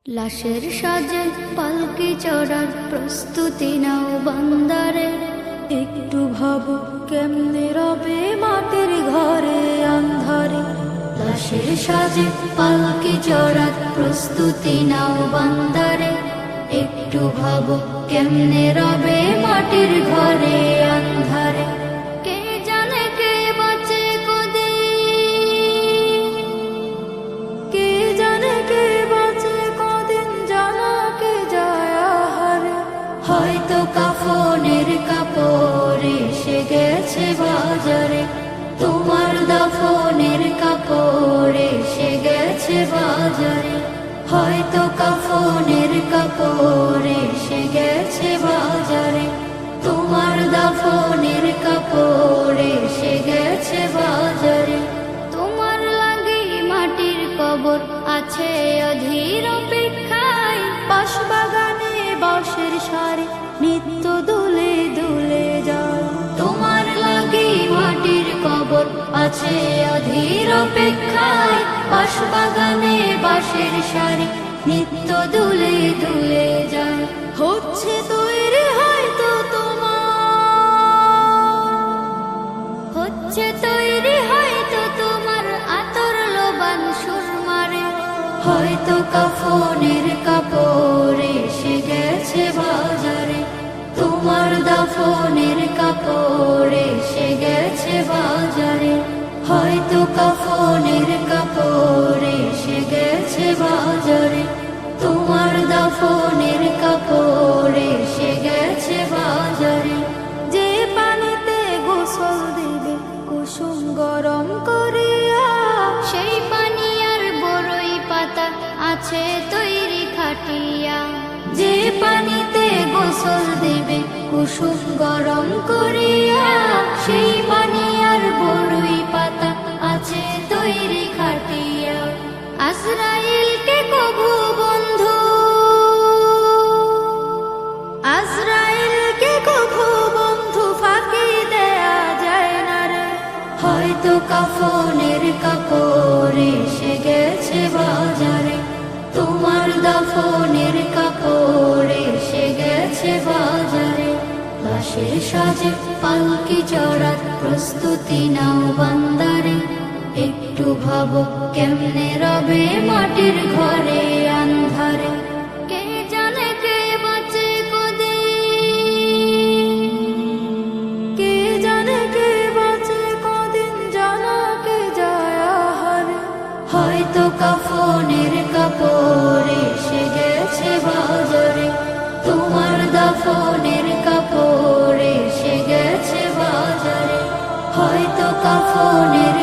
লাশের সাজে পালকি চড়ার প্রস্তুতি নাও বান্দারে। একটু ভাবো কেমনে রবে মাটির ঘরে আন্ধারে। লাশের সাজে পালকি চড়ার প্রস্তুতি নাও বান্দারে। একটু ভাবো কেমনে রবে মাটির ঘরে আন্ধারে। কে জানে কে বাঁচে কদিন, কে জানে কে বাঁচে কদিন, জানা কে যায় আহারে। হয়তো কাফনের কাপড় এসে গেছে বাজারে, তোমার দাফনের কাপড় এসে গেছে বাজারে। হয়তো কাফনের কাপড় এসে গেছে বাজারে, তোমার দাফনের কাপড় এসে গেছে বাজারে। তোমার লাগি মাটির কবর আছে অধীর অপেক্ষায়, বাঁশবাগানে বাঁশের সারে নিত্য দুলে দুলে যায়। তোমার লাগি মাটির কবর আছে অধীর অপেক্ষায়, বাঁশবাগানে বাঁশের সারে নিত্য দুলে দুলে যায়। হচ্ছে তৈরি হয়তো তোমার, হচ্ছে তৈরি হয়তো তোমার আতর লোবান সুরমারে। হয়তো কাফনের কাপড় এসে গেছে বাজারে, তোমার দাফনের কাপড় এসে গেছে বাজারে। হয়তো কাফনের কাপড় এসে গেছে বাজারে, তোমার দাফনের কাপড় এসে গেছে বাজারে। যে পানিতে গোসল দিবে কুসুম গরম করিয়া, সেই পানি আর বড়ই পাতা আছে তৈরি খাটিয়া। যে পানিতে গোসল দিবে কুসুম গরম করিয়া, সেই পানি আর বড়ই পাতা আছে তৈরি খাটিয়া। আজরাইলকে কবু বন্ধু, আজরাইলকে কবু বন্ধু ফাঁকি দেয়া যায় না রে। হয়তো কাফনের কাপড় এসে গেছে বাজারে, তোমার দাফনের কাপড় এসে গেছে বাজারে। লাশের সাজে পালকি চড়ার প্রস্তুতি নাও বান্দারে। একটু ভাবো কেমনে রবে মাটির ঘরে আন্ধারে। কে জানে কে বাঁচে কদিন, কে জানে কে বাঁচে কদিন, জানা কে যায় আহারে। হয়তো কাফনের কাপড় এসে গেছে বাজারে, তোমার দাফনের কাপড় এসে গেছে বাজারে। হয়তো কাফনের